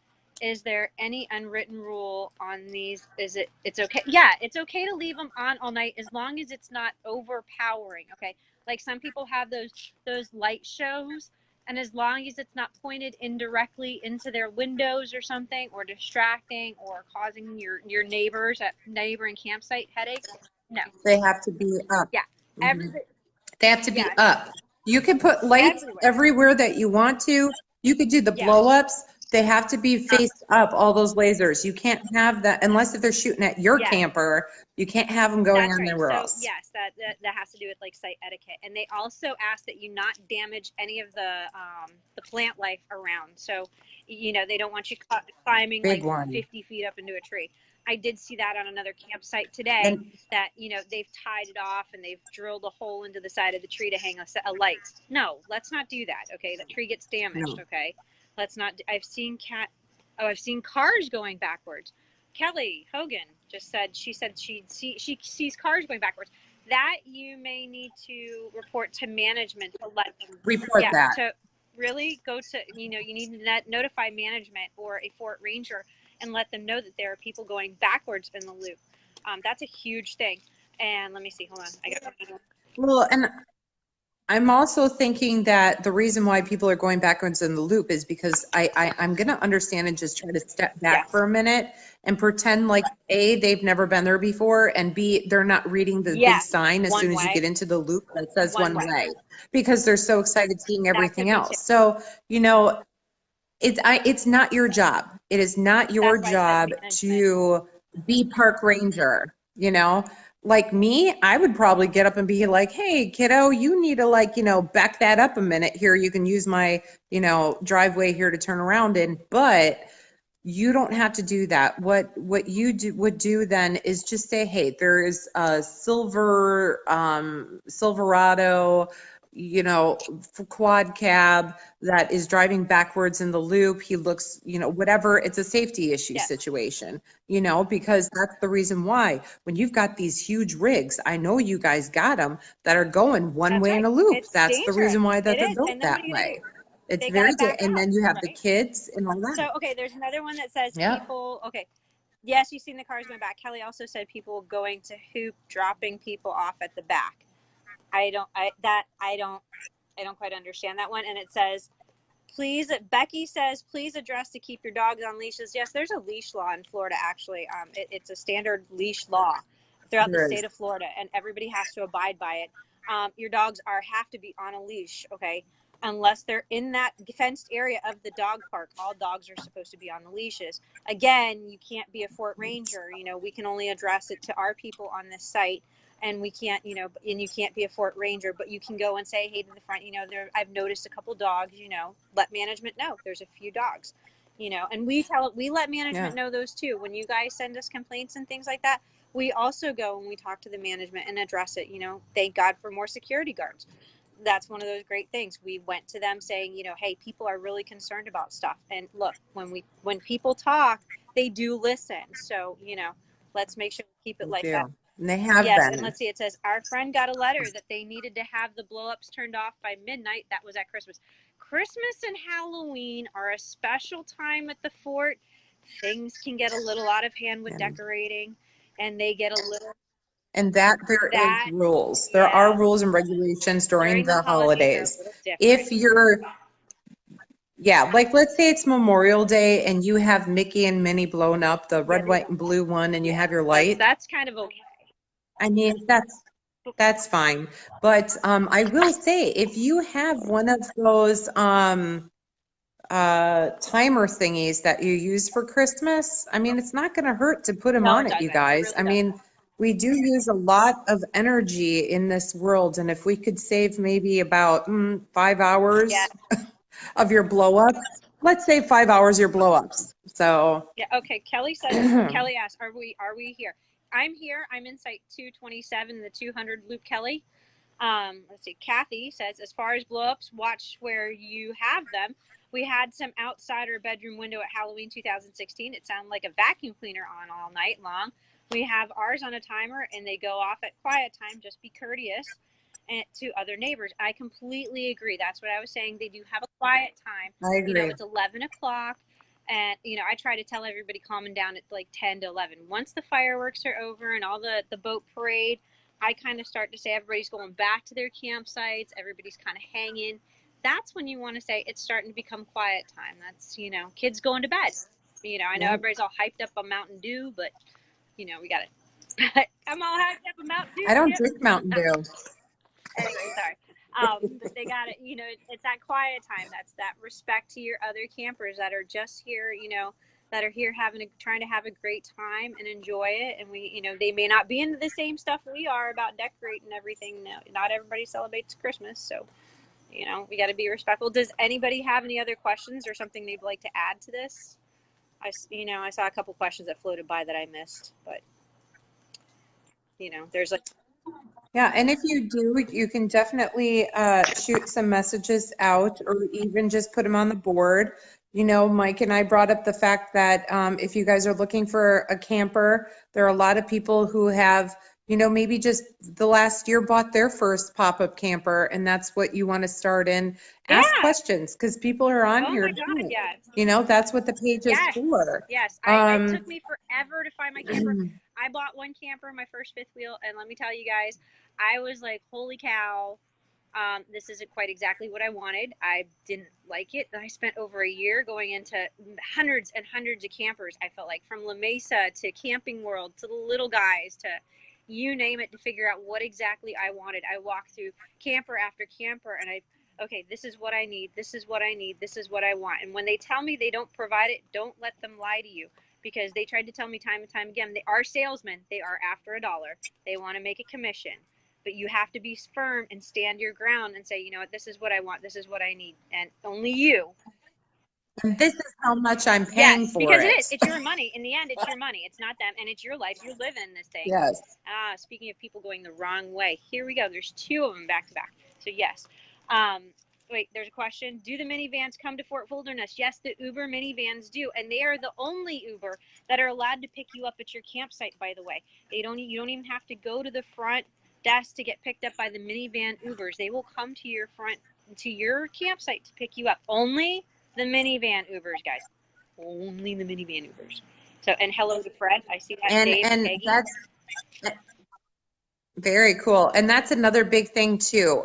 Is there any unwritten rule on these? It's okay? Yeah, it's okay to leave them on all night as long as it's not overpowering. Okay, like some people have those light shows, and as long as it's not pointed indirectly into their windows or something, or distracting or causing your neighbors at neighboring campsite headaches. No. They have to be up. Yeah. Mhm. Every They have to be Yes. up. You can put lights Everywhere. everywhere that you want to. You could do the blow Yes. ups. They have to be faced up, all those lasers. You can't have that unless if they're shooting at your Yes. camper. You can't have them going That's on right. anywhere So else. yes, that has to do with like site etiquette, and they also ask that you not damage any of the plant life around. So, you know, they don't want you climbing Big like one. 50 feet up into a tree. I did see that on another campsite today. And That, you know, they've tied it off and they've drilled a hole into the side of the tree to hang a light. No, let's not do that. Okay, the tree gets damaged. no, Okay, let's not. I've seen cars going backwards. Kelly Hogan just said she sees cars going backwards. That you may need to report to management to let them. report Yeah, that. to really go to, you know, you need to notify management or a fort ranger and let them know that there are people going backwards in the loop. That's a huge thing. And let me see. Hold on. I got. Well, and I'm also thinking that the reason why people are going backwards in the loop is because I'm going to understand and just try to step back Yes. for a minute and pretend like A, they've never been there before, and B, they're not reading the big Yes. sign as soon One as you way. get into the loop that says One one way. way, because they're so excited seeing That could everything be too. else. So, you know, it's not your job. It is not your That's why I said job management. to be park ranger, you know? Like me, I would probably get up and be like, "Hey, kiddo, you need to like, back that up a minute here. You can use my, driveway here to turn around in." But you don't have to do that. What you would do then is just say, "Hey, there is a Silverado, quad cab that is driving backwards in the loop. He looks, whatever. It's a safety issue Yes. situation, because that's the reason why when you've got these huge rigs, I know you guys got them that are going one That's way in right. a loop. It's That's the reason dangerous. why It that they're is. built And then what that are you gonna way. do? It's They gotta very, back and out, then you have the right? kids and all that. So okay, there's another one that says Yep. people. Okay, yes, you've seen the cars going back. Kelly also said people going to hoop, dropping people off at the back. I don't quite understand that one. And it says, please, Becky says, please address to keep your dogs on leashes. Yes, there's a leash law in Florida, actually. It's a standard leash law throughout the There state is. of Florida, and everybody has to abide by it. Your dogs have to be on a leash, okay? Unless they're in that fenced area of the dog park, all dogs are supposed to be on the leashes. Again, you can't be a Fort Ranger. We can only address it to our people on this site, and we can't, and you can't be a Fort Ranger, but you can go and say, hey, to the front, I've noticed a couple dogs, let management know there's a few dogs, and we let management know those too. When you guys send us complaints and things like that, we also go and we talk to the management and address it. Thank God for more security guards. That's one of those great things. We went to them saying, hey, people are really concerned about stuff. And look, when people talk, they do listen. So, let's make sure we keep it They like that. do. And they have Yes, and been. let's see. It says our friend got a letter that they needed to have the blow-ups turned off by midnight. That was at Christmas. Christmas and Halloween are a special time at the fort. Things can get a little out of hand with And, decorating, and they get a little and that there is that. rules. There are Yes, rules and regulations during during the the holidays are a holidays. little different. If you're, yeah, like let's say it's Memorial Day and you have Mickey and Minnie blown up, the Yeah, red, they white, don't. and blue one, and you Yeah, have your that's light. that's kind of okay. I mean, that's fine. But I will say, if you have one of those timer thingies that you use for Christmas, I mean, it's not going to hurt to put them No, on it it, you doesn't. It guys. really I doesn't. mean, we do use a lot of energy in this world, and if we could save maybe about 5 hours Yeah. of your blow up, let's say 5 hours of your blow ups. So, Yeah. Okay. Kelly says. Kelly asked, "Are we here?" I'm here. I'm in site 227, the 200 loop. Kelly. Let's see. Kathy says, as far as blowups, watch where you have them. We had some outside our bedroom window at Halloween 2016. It sounded like a vacuum cleaner on all night long. We have ours on a timer, and they go off at quiet time. Just be courteous and to other neighbors. I completely agree. That's what I was saying. They do have a quiet time. I agree. It's 11 o'clock. And, I try to tell everybody calming down at like 10 to 11. Once the fireworks are over and all the boat parade, I kind of start to say everybody's going back to their campsites. Everybody's kind of hanging. That's when you want to say it's starting to become quiet time. That's, kids going to bed. I know Yep. everybody's all hyped up on Mountain Dew, but, we got it. I'm all hyped up on Mountain Dew. I don't Yep. drink Mountain Dew. Anyway, sorry. But they got it. It's that quiet time. That's that respect to your other campers that are just here. That are here trying to have a great time and enjoy it. And we, they may not be into the same stuff we are about decorating everything. No, not everybody celebrates Christmas, so we got to be respectful. Does anybody have any other questions or something they'd like to add to this? I saw a couple questions that floated by that I missed, but there's like. Yeah, and if you do, you can definitely shoot some messages out or even just put them on the board. Mike and I brought up the fact that if you guys are looking for a camper, there are a lot of people who have, maybe just the last year bought their first pop-up camper, and that's what you want to start in. Ask Yeah. questions because people are on Oh here my God, too. yes. That's what the page is Yes. for. Yes. It took me forever to find my camper. I bought one camper, my first fifth wheel, and let me tell you guys, I was like, holy cow. This isn't quite exactly what I wanted. I didn't like it. I spent over a year going into hundreds and hundreds of campers. I felt like from La Mesa to Camping World to the little guys to you name it to figure out what exactly I wanted. I walked through camper after camper and okay, this is what I need. This is what I need. This is what I want. And when they tell me they don't provide it, don't let them lie to you, because they tried to tell me time and time again, they are salesmen. They are after $1. They want to make a commission. But you have to be firm and stand your ground and say, you know what, this is what I want, this is what I need, and only you. And this is how much I'm paying Yes, for because it. it is. It's your money. In the end, it's your money. It's not them, and it's your life. You're living this thing. Yes. Speaking of people going the wrong way, here we go. There's 2 of them back to back. So yes. Wait, there's a question. Do the minivans come to Fort Wilderness? Yes, the Uber minivans do, and they are the only Uber that are allowed to pick you up at your campsite. By the way, you don't even have to go to the front desk to get picked up by the minivan Ubers. They will come to your campsite to pick you up. Only the minivan Ubers, guys. Only the minivan Ubers. So, and hello to Fred. I see that. Dave, And Peggy. that's very cool. And that's another big thing too.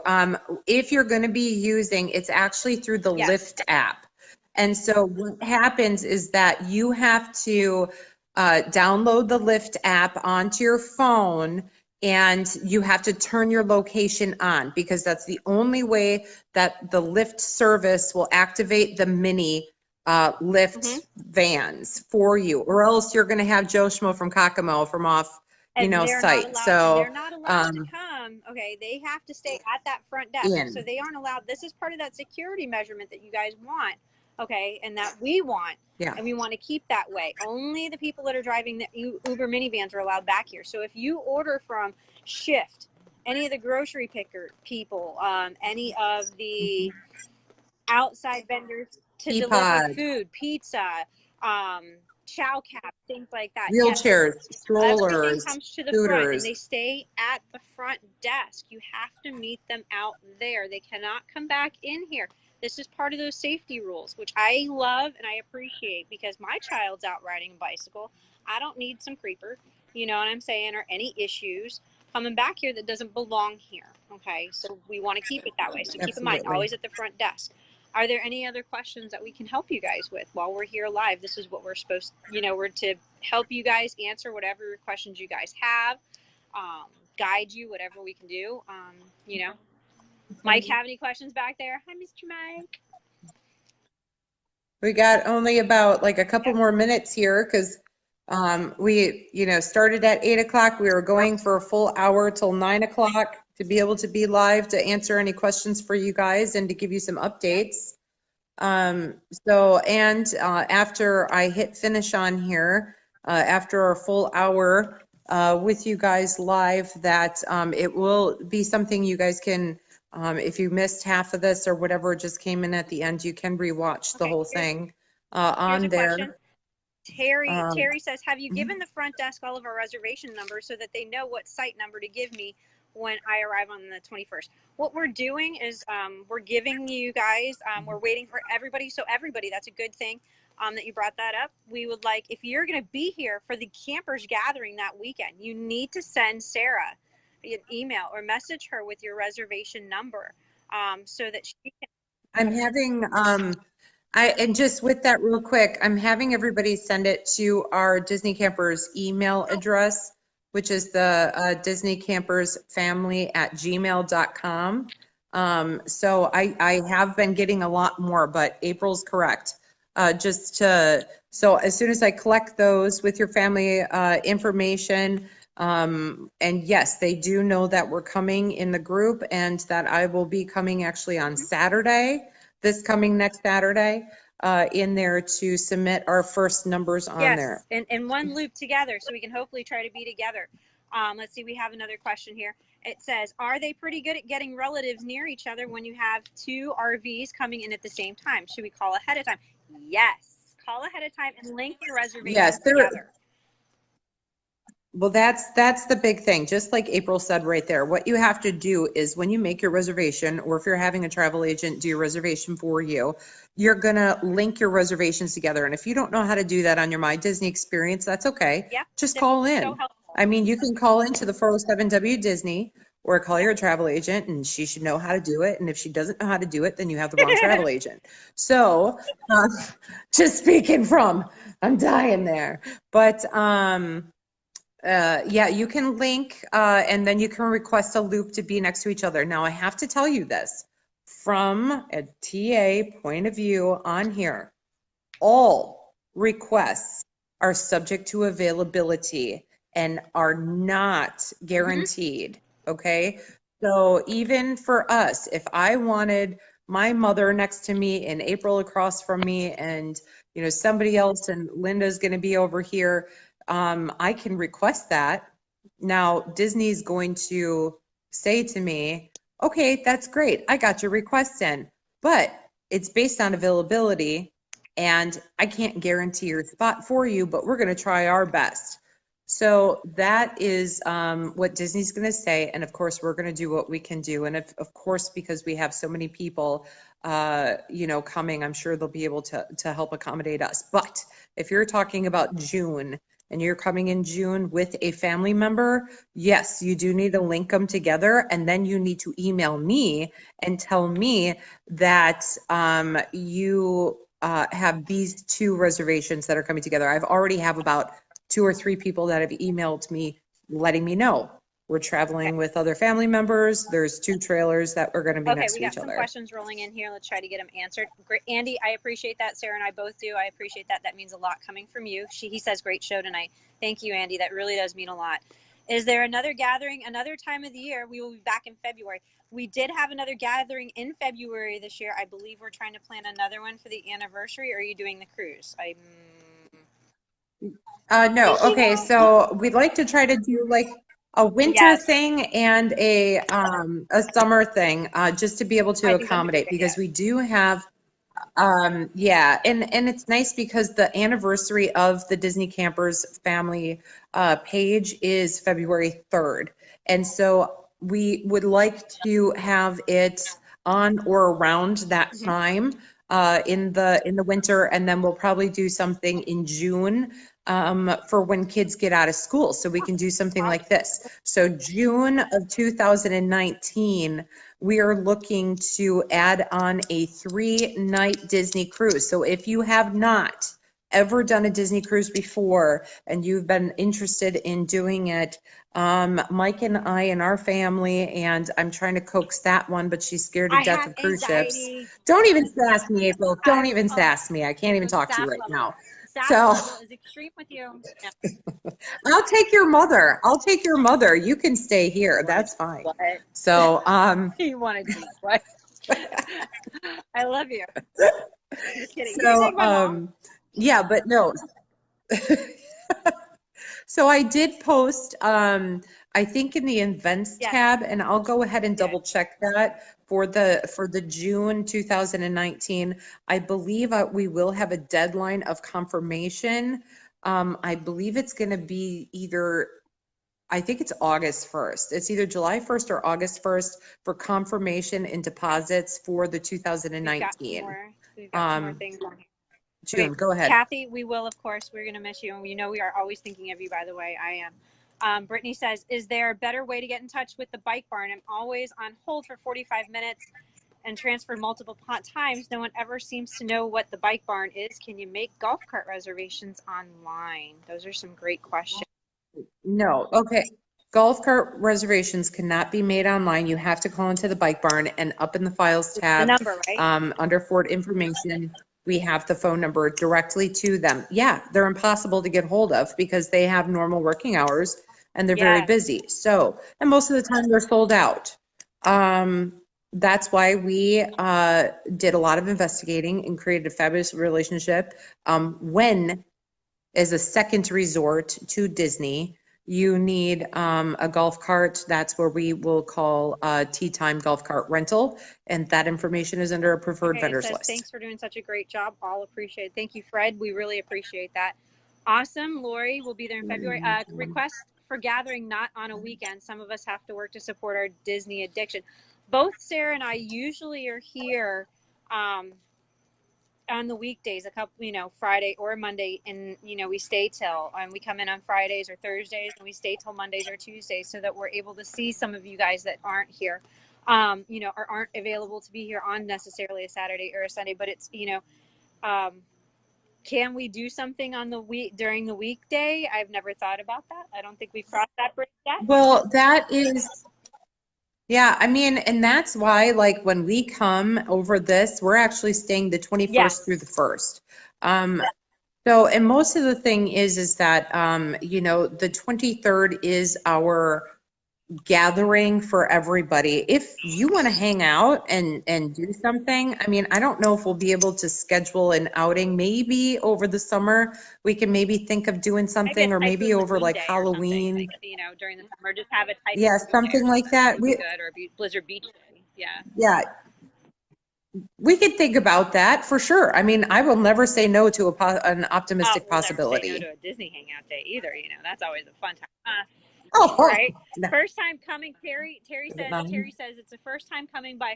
If you're going to be using, it's actually through the Yes. Lyft app. And so what happens is that you have to download the Lyft app onto your phone, and you have to turn your location on, because that's the only way that the Lyft service will activate the mini Lyft vans for you, or else you're going to have Joe Schmo from Kokomo from off, And they're site. they're not allowed to come. Okay, they have to stay at that front desk. In. So they aren't allowed. This is part of that security measurement that you guys want. Okay, and that we want. Yeah. And we want to keep that way. Only the people that are driving the Uber minivans are allowed back here. So if you order from Shift, any of the grocery picker people, any of the outside vendors to deliver Peapod. food, pizza, chow cap, things like that. Wheelchairs, Yes, strollers, everything comes to the front, and scooters. they stay at the front desk. You have to meet them out there. They cannot come back in here. This is part of those safety rules, which I love and I appreciate, because my child's out riding a bicycle. I don't need some creeper, you know what I'm saying, or any issues coming back here that doesn't belong here. Okay, so we want to keep it that way. So keep in mind, Absolutely. always at the front desk. Are there any other questions that we can help you guys with while we're here live? This is what we're supposed to, we're to help you guys answer whatever questions you guys have, guide you, whatever we can do. Mike, have any questions back there? Hi, Mr. Mike. We got only about like a couple more minutes here, because we, started at 8 o'clock. We were going for a full hour till 9 o'clock to be able to be live to answer any questions for you guys and to give you some updates. After I hit finish on here, after a full hour with you guys live, that it will be something you guys can, if you missed half of this or whatever just came in at the end, you can rewatch the whole thing on there. Question. Terry says, have you given the front desk all of our reservation numbers so that they know what site number to give me when I arrive on the 21st? What we're doing is we're giving you guys, we're waiting for everybody. So everybody, that's a good thing that you brought that up. We would like, if you're going to be here for the campers gathering that weekend, you need to send Sarah an email or message her with your reservation number so that she can. I'm having, and just with that real quick, I'm having everybody send it to our Disney Campers email address, which is the Disney Campers family at gmail.com. So I have been getting a lot more, but April's correct. So as soon as I collect those with your family information, and yes, they do know that we're coming in the group, and that I will be coming actually on Saturday, this coming next Saturday, in there to submit our first numbers on there. Yes, and one loop together, so we can hopefully try to be together. Let's see, we have another question here. It says, are they pretty good at getting relatives near each other when you have 2 RVs coming in at the same time? Should we call ahead of time? Yes, call ahead of time and link your reservations together. Well, that's the big thing. Just like April said right there, what you have to do is when you make your reservation, or if you're having a travel agent do your reservation for you, you're going to link your reservations together. And if you don't know how to do that on your My Disney experience, that's okay. Yeah, Just call in. So helpful. I mean, you can call into the 407W Disney, or call your travel agent, and she should know how to do it. And if she doesn't know how to do it, then you have the wrong travel agent. So, just speaking from, I'm dying there. But yeah, you can link and then you can request a loop to be next to each other. Now, I have to tell you this from a TA point of view on here. All requests are subject to availability and are not guaranteed. Okay. So even for us, if I wanted my mother next to me and April across from me and, you know, somebody else and Linda's going to be over here, I can request that. Now, Disney's going to say to me, okay, that's great. I got your request in, but it's based on availability and I can't guarantee your spot for you, but we're going to try our best. So that is what Disney's going to say. And of course, we're going to do what we can do. And of course, because we have so many people, you know, coming, I'm sure they'll be able to help accommodate us. But if you're talking about June and you're coming in June with a family member, yes, you do need to link them together. And then you need to email me and tell me that you have these two reservations that are coming together. I've already have about 2 or 3 people that have emailed me letting me know we're traveling with other family members. There's 2 trailers that are going to be next We to got each some other. questions rolling in here. Let's try to get them answered. Great, Andy, I appreciate that. Sarah and I both do. I appreciate that. That means a lot coming from you. He says, great show tonight. Thank you, Andy. That really does mean a lot. Is there another gathering, another time of the year? We will be back in February. We did have another gathering in February this year. I believe we're trying to plan another one for the anniversary. Or are you doing the cruise? No. Okay. So we'd like to try to do like a winter thing and a summer thing, just to be able to accommodate, because we do have, yeah, and it's nice because the anniversary of the Disney Campers family page is February 3rd. And so we would like to have it on or around that time in the winter, and then we'll probably do something in June for when kids get out of school. So we can do something like this. So June of 2019, we are looking to add on a 3-night Disney cruise. So if you have not ever done a Disney cruise before and you've been interested in doing it, Mike and I and our family, and I'm trying to coax that one, but she's scared to death of cruise ships. Don't even sass me, April. Don't even sass me. I can't even talk to you right now. So is extreme with you. I'll take your mother. I'll take your mother. You can stay here. That's fine. What? So, You wanted to what? I love you. Just kidding. So, yeah, but no. So I did post, I think in the events tab, and I'll go ahead and double check that for the June 2019. I believe we will have a deadline of confirmation. I believe it's going to be either, I think it's August 1st. It's either July 1st or August 1st for confirmation and deposits for the 2019. We've got some more things on here. June, go ahead. Kathy, we will, of course. We're going to miss you. And you know we are always thinking of you, by the way. I am. Brittany says, is there a better way to get in touch with the Bike Barn? I'm always on hold for 45 minutes and transferred multiple times. No one ever seems to know what the Bike Barn is. Can you make golf cart reservations online? Those are some great questions. No. Okay. Golf cart reservations cannot be made online. You have to call into the Bike Barn, and up in the files tab, the number, right? Under Ford information, we have the phone number directly to them. Yeah, they're impossible to get hold of because they have normal working hours and they're very busy. So, and most of the time they're sold out. That's why we did a lot of investigating and created a fabulous relationship. When, as a second resort to Disney, you need a golf cart. That's where we will call Tea Time Golf Cart Rental, and that information is under a preferred vendors list. Thanks for doing such a great job. All appreciate it. Thank you, Fred. We really appreciate that. Awesome. Lori will be there in February. Request for gathering not on a weekend. Some of us have to work to support our Disney addiction. Both Sarah and I usually are here on the weekdays, a couple, Friday or Monday, and we stay till, and we come in on Fridays or Thursdays, and we stay till Mondays or Tuesdays, so that we're able to see some of you guys that aren't here, or aren't available to be here on necessarily a Saturday or a Sunday. But it's, can we do something on the week during the weekday? I've never thought about that. I don't think we've crossed that bridge yet. Well, that is, yeah, I mean, and that's why, like, when we come over this, we're actually staying the 21st through the 1st. So, and most of the thing is that, the 23rd is our gathering for everybody. If you want to hang out and do something, I mean, I don't know if we'll be able to schedule an outing. Maybe over the summer, we can maybe think of doing something, or maybe over like Halloween. Like, during the summer, just have a type. Yeah, something like that. Would be good, or Blizzard Beach Day. Yeah. Yeah. We could think about that for sure. I mean, I will never say no to an optimistic possibility. Never say no to a Disney hangout day either. That's always a fun time. Oh, right. no. First time coming. Terry says it's the first time coming by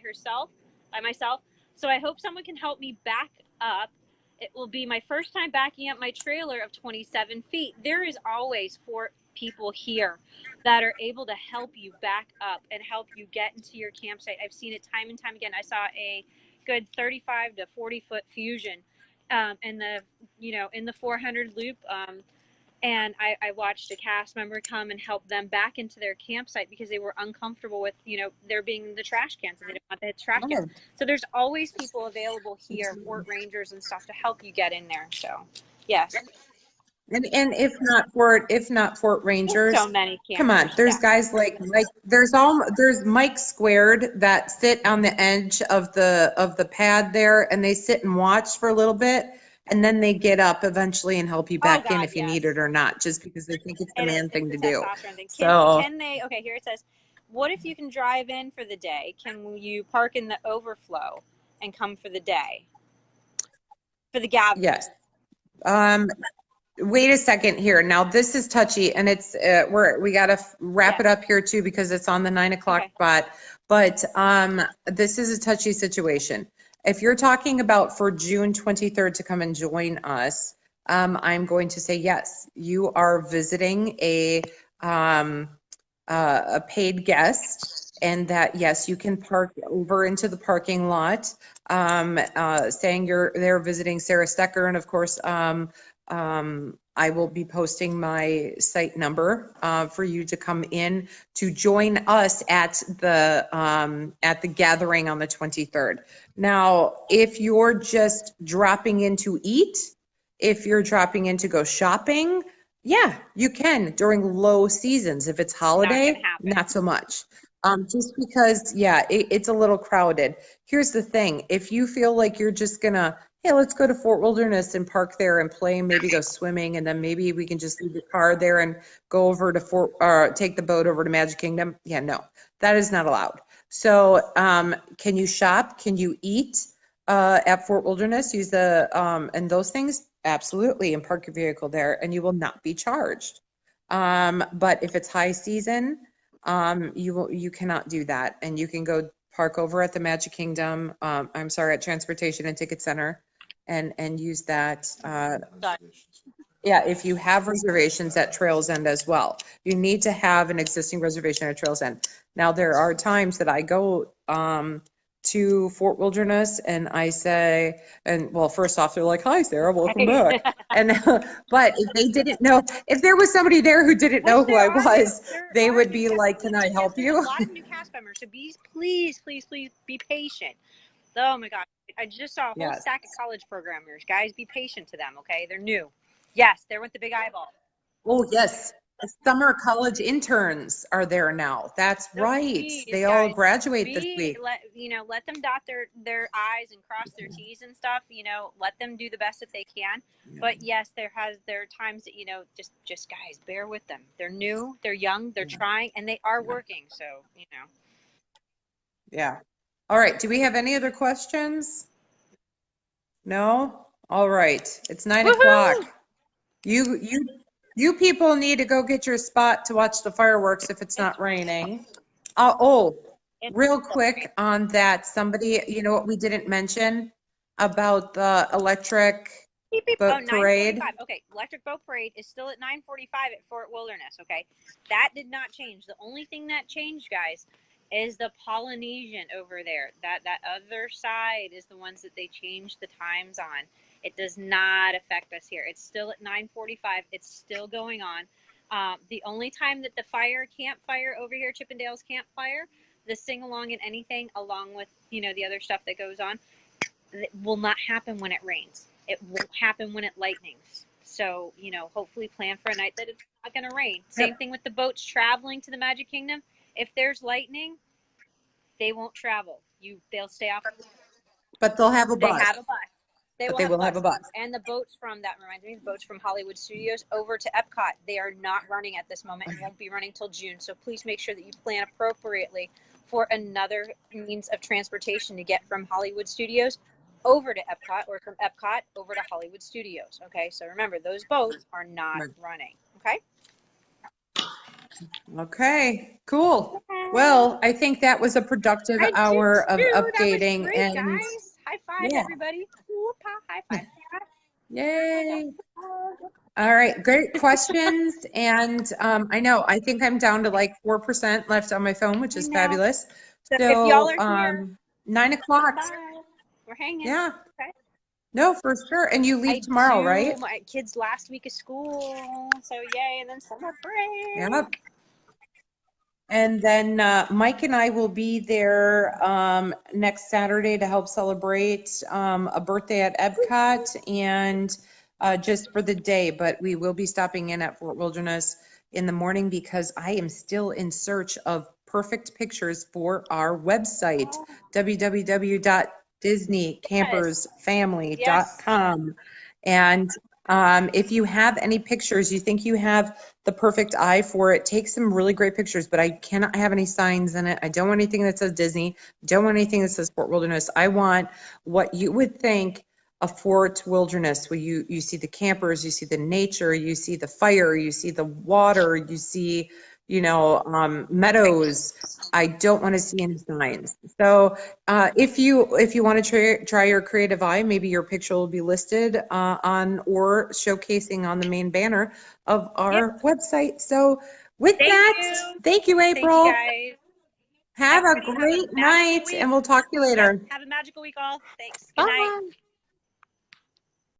myself. So I hope someone can help me back up. It will be my first time backing up my trailer of 27 feet. There is always 4 people here that are able to help you back up and help you get into your campsite. I've seen it time and time again. I saw a good 35 to 40 foot Fusion in the 400 loop. And I watched a cast member come and help them back into their campsite because they were uncomfortable with, there being the trash cans, and they didn't want the trash cans. So there's always people available here, Fort Rangers and stuff, to help you get in there. So, yes. And if not Fort Rangers, so many campers, come on, there's guys like Mike, there's Mike Squared that sit on the edge of the pad there, and they sit and watch for a little bit, and then they get up eventually and help you back in if you need it or not, just because they think it's the man thing to do. So can they, okay, here it says, what if you can drive in for the day? Can you park in the overflow and come for the day? For the gathering? Yes. Wait a second here. Now this is touchy, and it's we got to wrap it up here too, because it's on the 9 o'clock spot. But this is a touchy situation. If you're talking about for June 23rd to come and join us, I'm going to say yes. You are visiting a paid guest, and that yes, you can park over into the parking lot, saying you're there visiting Sarah Stecker, and of course. I will be posting my site number for you to come in to join us at the gathering on the 23rd. Now, if you're just dropping in to eat, if you're dropping in to go shopping, yeah, you can during low seasons. If it's holiday, not so much. Just because, yeah, it's a little crowded. Here's the thing. If you feel like you're just gonna, hey, let's go to Fort Wilderness and park there and play, maybe go swimming, and then maybe we can just leave the car there and go over to take the boat over to Magic Kingdom. Yeah, no, that is not allowed. So can you shop? Can you eat at Fort Wilderness? Use the, and those things? Absolutely, and park your vehicle there, and you will not be charged. But if it's high season, you cannot do that, and you can go park over at the Magic Kingdom, at Transportation and Ticket Center, and use that. Yeah, if you have reservations at Trails End as well. You need to have an existing reservation at Trails End. Now, there are times that I go to Fort Wilderness and I say, and well, first off, they're like, hi, Sarah, welcome back. And but if they didn't know, if there was somebody there who didn't know who I was, they would be like, can I help you? A lot of new cast members, so please be patient. Oh my God, I just saw a whole stack of college programmers. Guys, be patient to them, okay? They're new. Yes, they're with the big eyeball. Oh, yes. Summer college interns are there now. That's right. They all graduate this week. Let them dot their I's and cross their T's and stuff. Let them do the best that they can. But yes, there are times that just guys, bear with them. They're new, they're young, they're trying, and they are working. So Yeah. All right. Do we have any other questions? No. All right. It's 9 o'clock. You people need to go get your spot to watch the fireworks if it's not raining. Real quick on that, somebody, what we didn't mention? about the electric Beep, beep. boat Oh, parade? 9:45. Okay, Electric Boat Parade is still at 9:45 at Fort Wilderness. Okay, that did not change. The only thing that changed, guys, is the Polynesian over there. That other side is the ones that they changed the times on. It does not affect us here. It's still at 9:45. It's still going on. The only time that the campfire over here, Chippendale's campfire, the sing along and anything, along with the other stuff that goes on, it will not happen when it rains. It won't happen when it lightnings. So, hopefully plan for a night that it's not going to rain. Same thing with the boats traveling to the Magic Kingdom. If there's lightning, they won't travel. They'll stay off. But they'll have a They bus. have a bus. They But will they have will a have a bus. bus. And the boats that reminds me, the boats from Hollywood Studios over to Epcot, they are not running at this moment and won't be running till June. So please make sure that you plan appropriately for another means of transportation to get from Hollywood Studios over to Epcot, or from Epcot over to Hollywood Studios. Okay, so remember, those boats are not running. Okay. Okay, cool. Well, I think that was a productive hour of That was updating. great, And guys. High five, yeah, everybody. High five. yay. All right, great questions. And I think I'm down to like 4% left on my phone, which is fabulous. So if y'all So are here, 9 o'clock. bye. We're hanging. Yeah, Okay. no, for sure. And you leave tomorrow, right? My kids' last week of school, so yay, and then summer break. Yep. And then Mike and I will be there next Saturday to help celebrate a birthday at Epcot, and just for the day. But we will be stopping in at Fort Wilderness in the morning because I am still in search of perfect pictures for our website, www.disneycampersfamily.com. And if you have any pictures, you think you have the perfect eye for it, take some really great pictures, but I cannot have any signs in it. I don't want anything that says Disney. I don't want anything that says Fort Wilderness. I want what you would think a Fort Wilderness, where you see the campers, you see the nature, you see the fire, you see the water, you see, meadows. I don't want to see any signs. So if you want to try your creative eye, maybe your picture will be listed on or showcasing on the main banner of our website. So with that, thank you, April. Thank you, guys. Have a great night, and we'll talk to you later. Have a magical week, all. Thanks. Good night.